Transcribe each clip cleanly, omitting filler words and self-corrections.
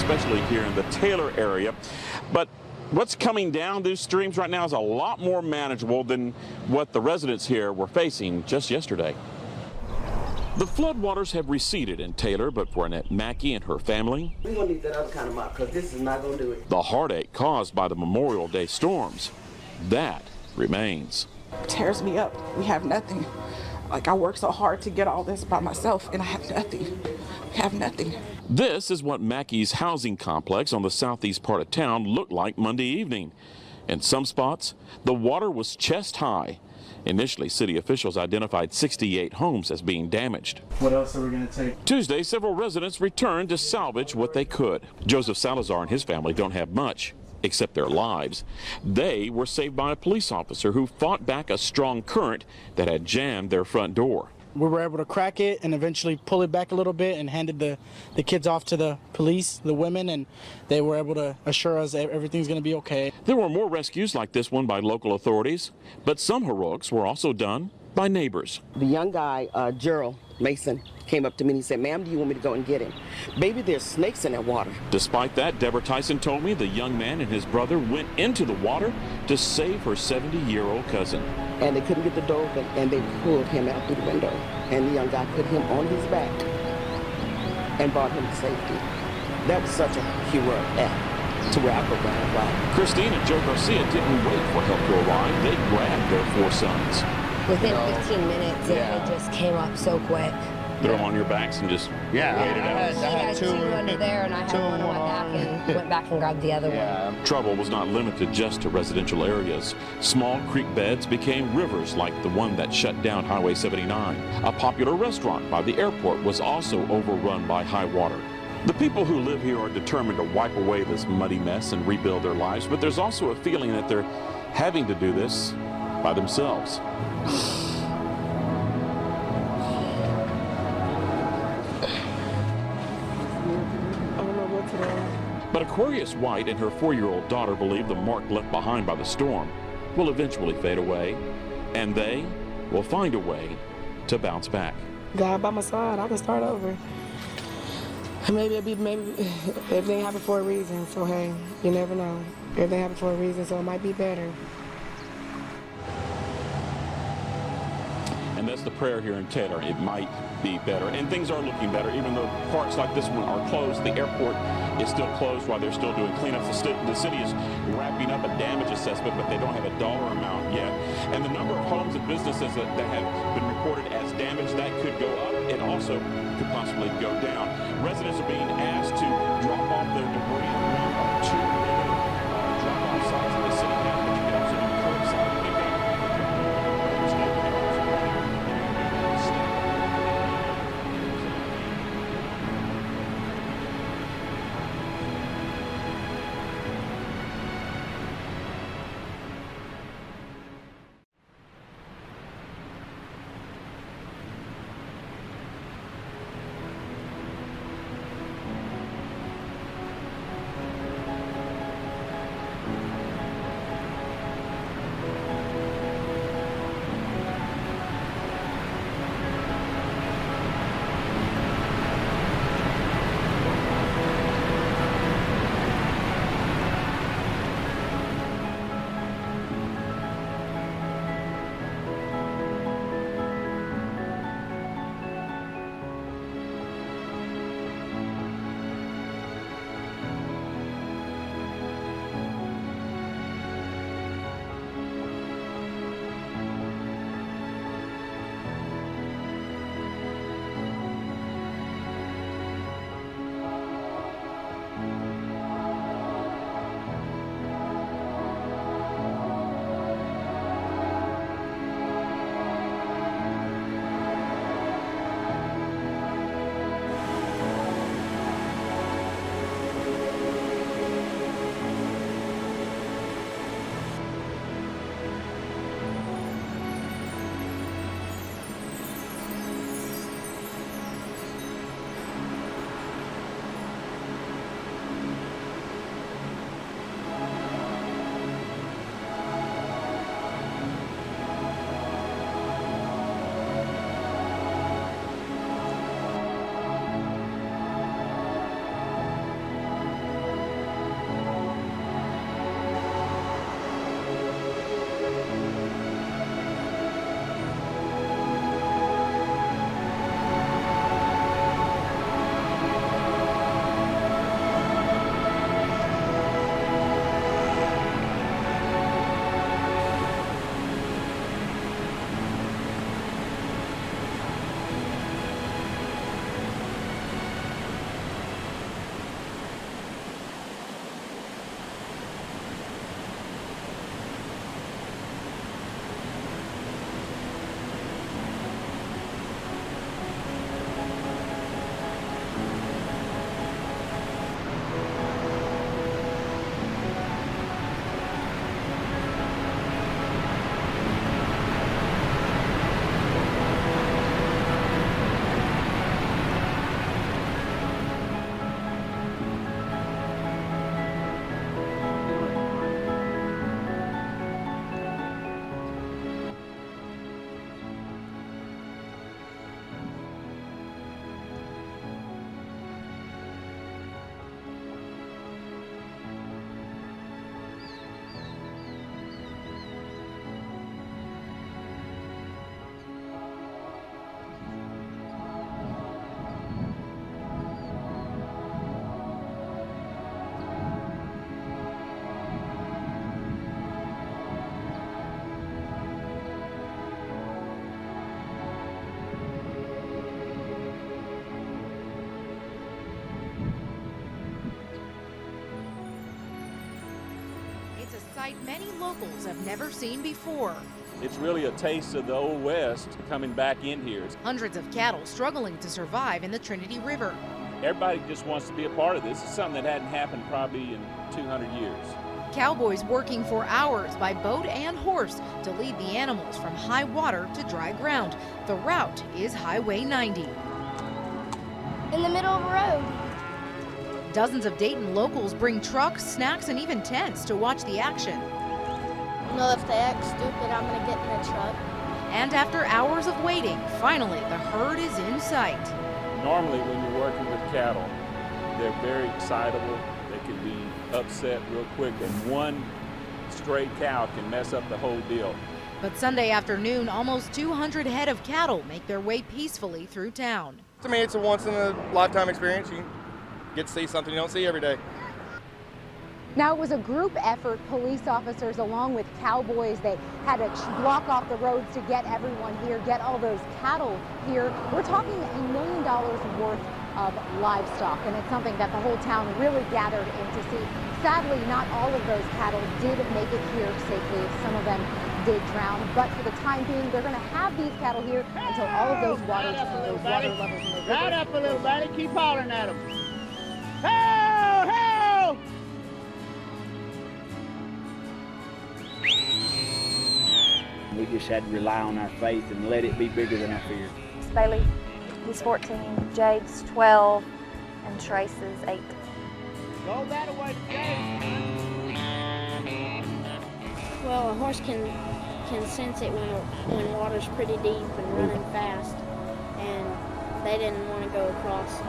especially here in the Taylor area. But what's coming down these streams right now is a lot more manageable than what the residents here were facing just yesterday. The floodwaters have receded in Taylor, but for Annette Mackey and her family, we're going to need that other kind of mop because this is not going to do it. The heartache caused by the Memorial Day storms, that remains. It tears me up. We have nothing. Like, I worked so hard to get all this by myself, and I have nothing. I have nothing. This is what Mackey's housing complex on the southeast part of town looked like Monday evening. In some spots, the water was chest high. Initially, city officials identified 68 homes as being damaged. What else are we going to take? Tuesday, several residents returned to salvage what they could. Joseph Salazar and his family don't have much, except their lives. They were saved by a police officer who fought back a strong current that had jammed their front door. We were able to crack it and eventually pull it back a little bit and handed the kids off to the police, the women, and they were able to assure us that everything's going to be okay. There were more rescues like this one by local authorities, but some heroics were also done by neighbors. The young guy, Gerald Mason, came up to me and he said, "Ma'am, do you want me to go and get him? Baby, there's snakes in that water." Despite that, Deborah Tyson told me the young man and his brother went into the water to save her 70-year-old cousin. And they couldn't get the door open, and they pulled him out through the window. And the young guy put him on his back and brought him to safety. That was such a heroic act to where I could run wild. Christine and Joe Garcia didn't wait for help to arrive. They grabbed their 4 sons. Within 15 minutes, it just came up so quick. Throw them on your backs and just wait it out. I had 2 under there, and I had one went back and grabbed the other one. Trouble was not limited just to residential areas. Small creek beds became rivers like the one that shut down Highway 79. A popular restaurant by the airport was also overrun by high water. The people who live here are determined to wipe away this muddy mess and rebuild their lives, but there's also a feeling that they're having to do this by themselves. But Aquarius White and her 4-year-old daughter believe the mark left behind by the storm will eventually fade away, and they will find a way to bounce back. God by my side, I can start over. Maybe everything happened for a reason, so hey, you never know. Everything happened for a reason, so it might be better. And that's the prayer here in Taylor. It might be better. And things are looking better, even though parks like this one are closed. The airport is still closed while they're still doing cleanup. The city is wrapping up a damage assessment, but they don't have a dollar amount yet. And the number of homes and businesses that have been reported as damaged, that could go up. It also could possibly go down. Residents are being asked to drop off their debris at one or two drop-off sites that the city has, but you can also do curbside pickup. sight many locals have never seen before. It's really a taste of the Old West coming back in here. Hundreds of cattle struggling to survive in the Trinity River. Everybody just wants to be a part of this. It's something that hadn't happened probably in 200 years. Cowboys working for hours by boat and horse to lead the animals from high water to dry ground. The route is Highway 90. In the middle of a road. Dozens of Dayton locals bring trucks, snacks, and even tents to watch the action. You know, if they act stupid, I'm gonna get in the truck. And after hours of waiting, finally the herd is in sight. Normally when you're working with cattle, they're very excitable. They can be upset real quick, and one stray cow can mess up the whole deal. But Sunday afternoon, almost 200 head of cattle make their way peacefully through town. To me, it's a once-in-a-lifetime experience. You get to see something you don't see every day. Now, it was a group effort. Police officers, along with cowboys, they had to block off the roads to get everyone here, get all those cattle here. We're talking $1 million worth of livestock, and it's something that the whole town really gathered in to see. Sadly, not all of those cattle did make it here safely. Some of them did drown, but for the time being, they're going to have these cattle here until all of those water levels in the river. Right up a little, buddy. Keep hollering at them. Ho! Ho! We just had to rely on our faith and let it be bigger than our fear. Bailey, he's 14, Jade's 12, and Trace is 8. Go that way, Jade. Well, a horse can sense it when water's pretty deep and running fast, and they didn't want to go across.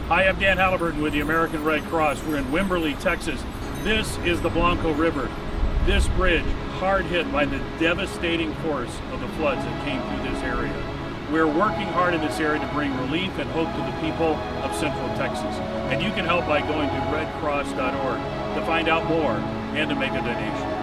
Hi, I'm Dan Halliburton with the American Red Cross. We're in Wimberley, Texas. This is the Blanco River. This bridge, hard hit by the devastating force of the floods that came through this area. We're working hard in this area to bring relief and hope to the people of Central Texas. And you can help by going to redcross.org to find out more and to make a donation.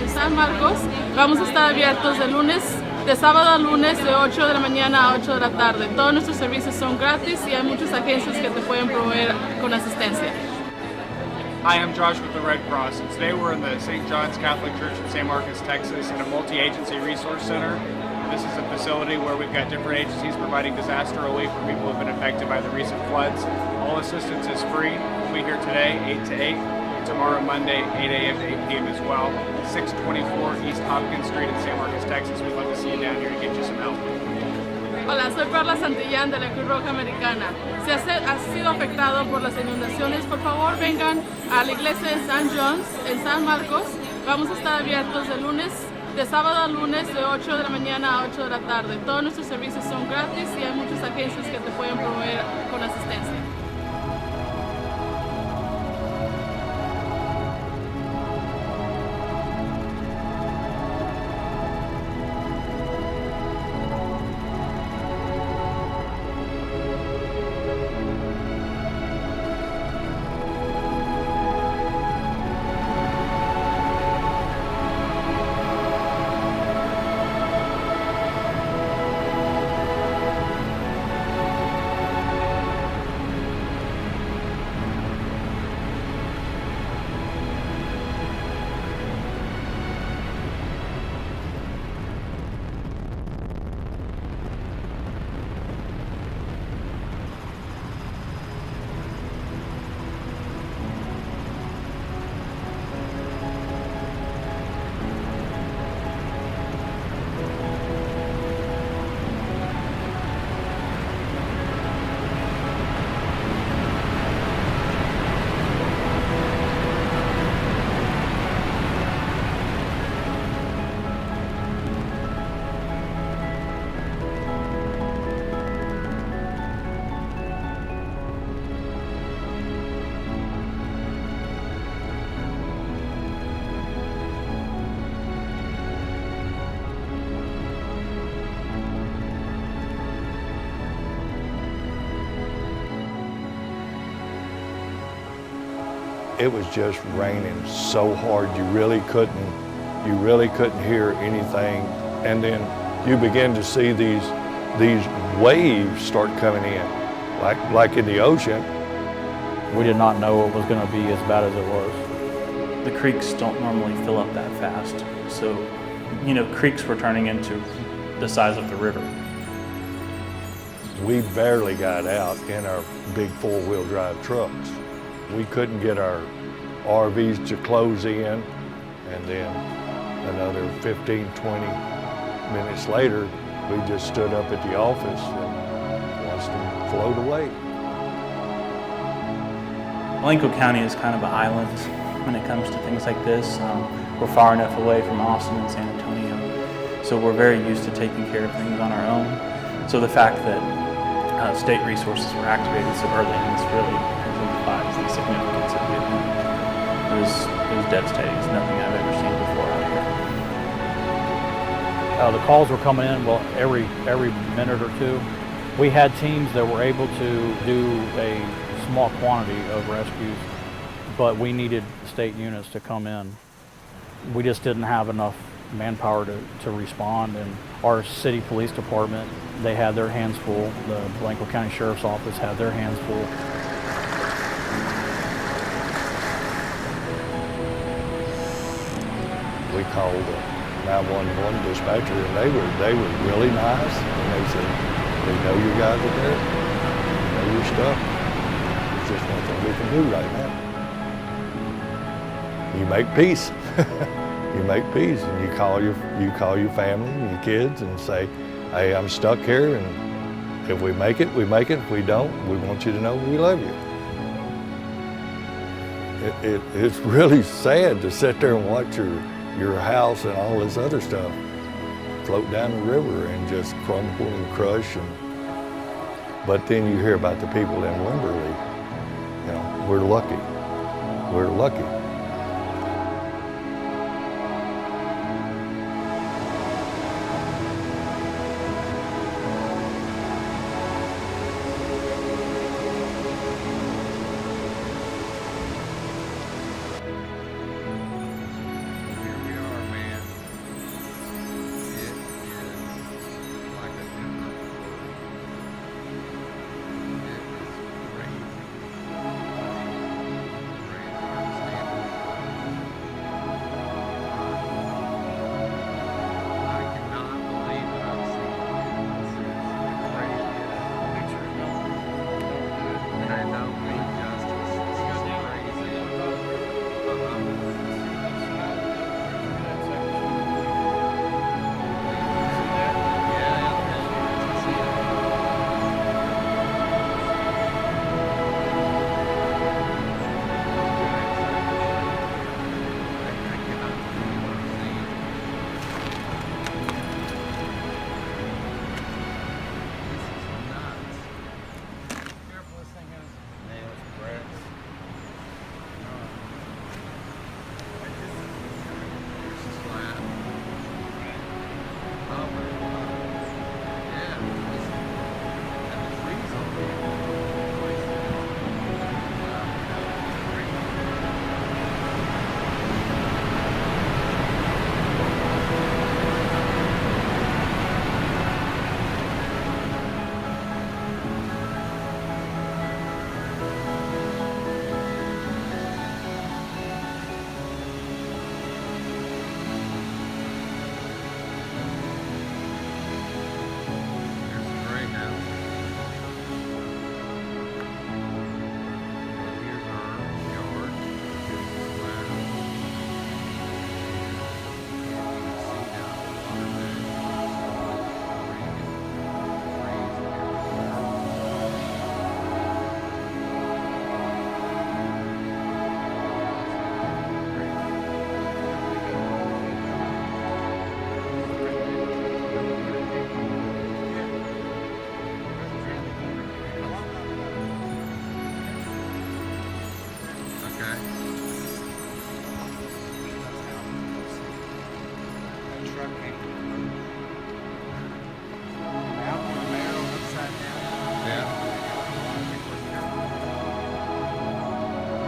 En San Marcos vamos a estar abiertos de sábado a lunes de 8 de la mañana a 8 de la tarde. Todos nuestros servicios son gratis y hay muchas agencias que te pueden proveer con asistencia. Hi, I'm Josh with the Red Cross, and today we're in the St. John's Catholic Church in San Marcos, Texas, in a multi-agency resource center. This is a facility where we've got different agencies providing disaster relief for people who have been affected by the recent floods. All assistance is free. We'll be here today, 8 to 8. Tomorrow, Monday, 8 a.m. to 8 p.m. as well. 624 East Hopkins Street in San Marcos, Texas. We'd love to see you down here to get you some help. Hola, soy Perla Santillán de la Cruz Roja Americana. Si has sido afectado por las inundaciones, por favor vengan a la iglesia de St. John's en San Marcos. Vamos a estar abiertos de sábado a lunes de 8 de la mañana a 8 de la tarde. Todos nuestros servicios son gratis y hay muchas agencias que te pueden proveer con asistencia. It was just raining so hard you really couldn't hear anything. And then you begin to see these waves start coming in, like in the ocean. We did not know it was going to be as bad as it was. The creeks don't normally fill up that fast, so creeks were turning into the size of the river. We barely got out in our big four-wheel drive trucks. We couldn't get our RVs to close in, and then another 15, 20 minutes later, we just stood up at the office and watched them float away. Blanco County is kind of an island when it comes to things like this. We're far enough away from Austin and San Antonio, so we're very used to taking care of things on our own. So the fact that state resources were activated so early in this really exemplifies the significance of it. It was devastating. It's nothing I've ever seen before out here. The calls were coming in, well, every minute or two. We had teams that were able to do a small quantity of rescues, but we needed state units to come in. We just didn't have enough manpower to respond, and our city police department, they had their hands full. The Blanco County Sheriff's Office had their hands full. We called the 911 dispatcher, and they were really nice, and they said, "We know you guys are there, we know your stuff. There's just nothing we can do right now." You make peace. You make peace, and you call your family and your kids and say, "Hey, I'm stuck here, and if we make it, we make it. If we don't, we want you to know we love you." It's really sad to sit there and watch your house and all this other stuff float down the river and just crumble and crush. But then you hear about the people in Wimberley. We're lucky. We're lucky.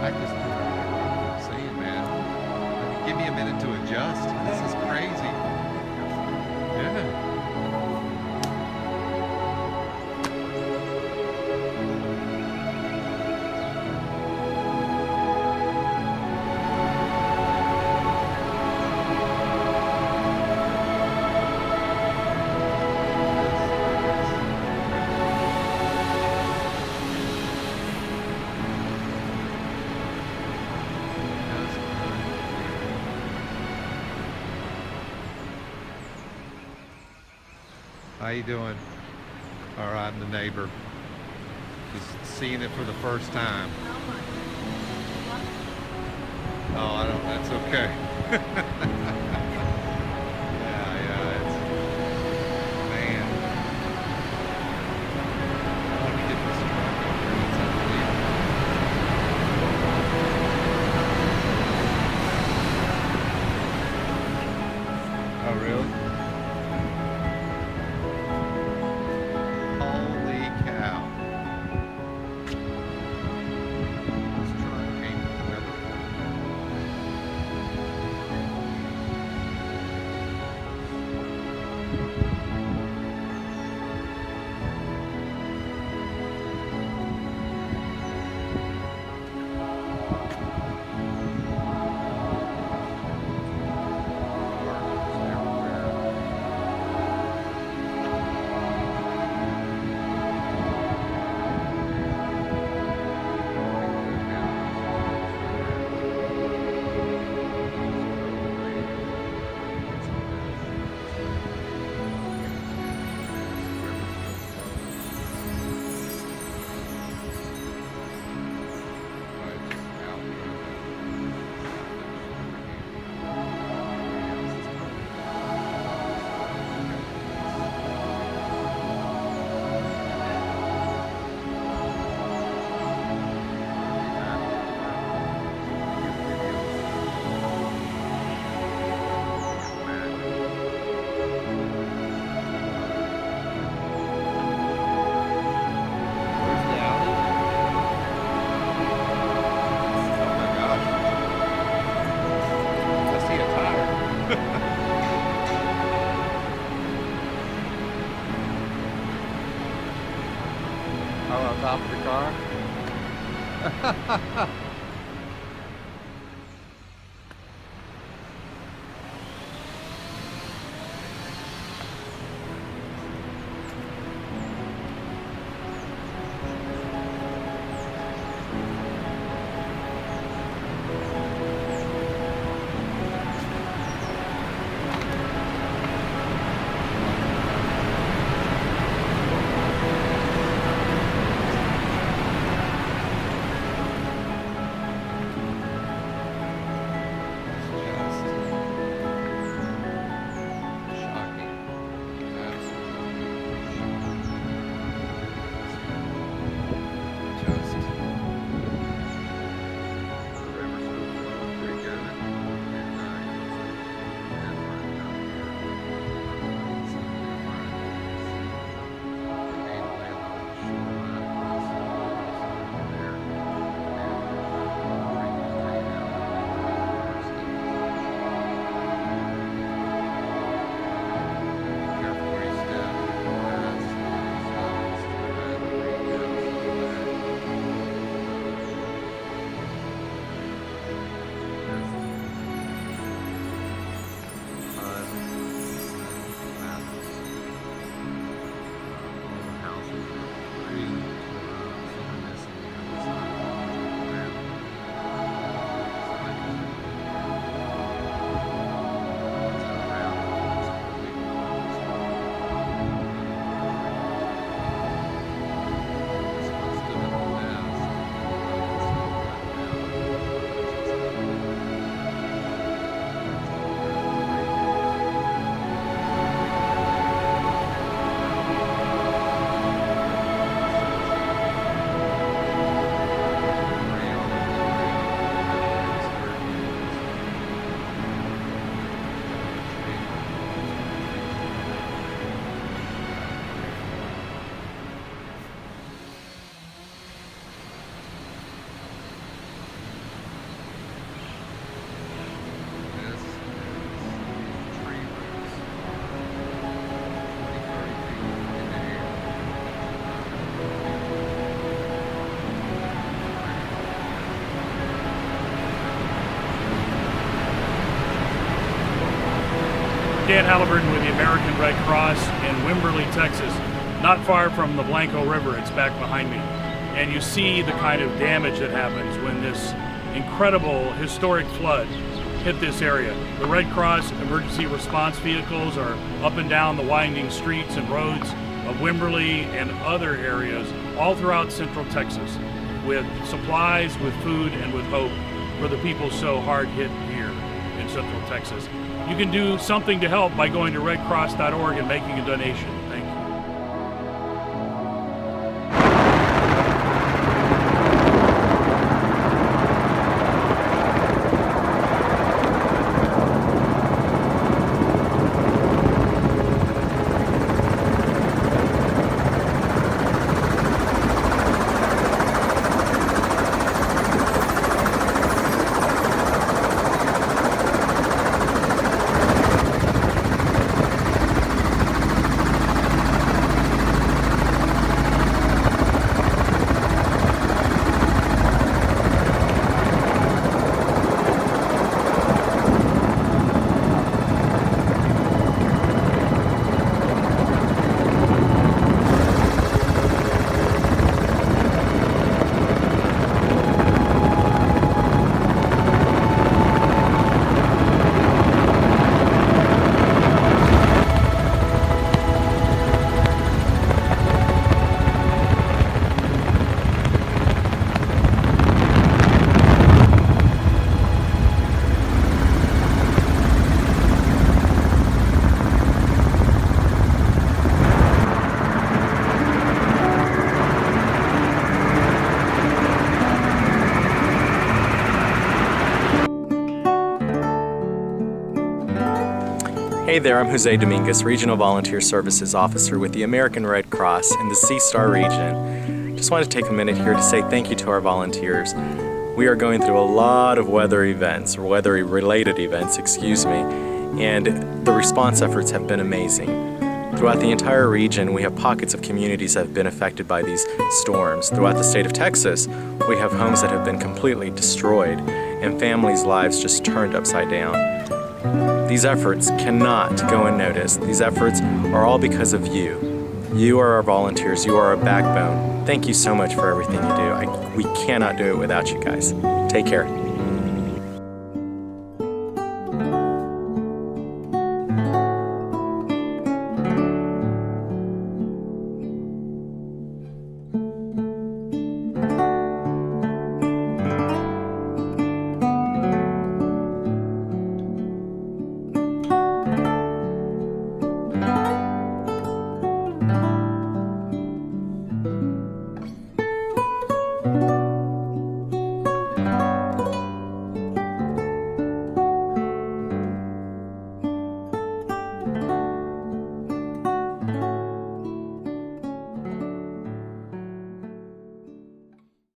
I just having to adjust. This is crazy. Yeah. How you doing? All right, I'm the neighbor. Just seeing it for the first time. Oh, I don't, that's okay. yeah, it's, man. Let me get this truck over here. It's unbelievable. Oh, really? On top of the car? Dan Halliburton with the American Red Cross in Wimberley, Texas, not far from the Blanco River. It's back behind me. And you see the kind of damage that happens when this incredible historic flood hit this area. The Red Cross emergency response vehicles are up and down the winding streets and roads of Wimberley and other areas all throughout Central Texas with supplies, with food, and with hope for the people so hard hit here in Central Texas. You can do something to help by going to redcross.org and making a donation. Thank you. Hey there, I'm Jose Dominguez, Regional Volunteer Services Officer with the American Red Cross in the C-Star region. Just want to take a minute here to say thank you to our volunteers. We are going through a lot of weather-related events, and the response efforts have been amazing. Throughout the entire region, we have pockets of communities that have been affected by these storms. Throughout the state of Texas, we have homes that have been completely destroyed and families' lives just turned upside down. These efforts cannot go unnoticed. These efforts are all because of you. You are our volunteers. You are our backbone. Thank you so much for everything you do. We cannot do it without you guys. Take care.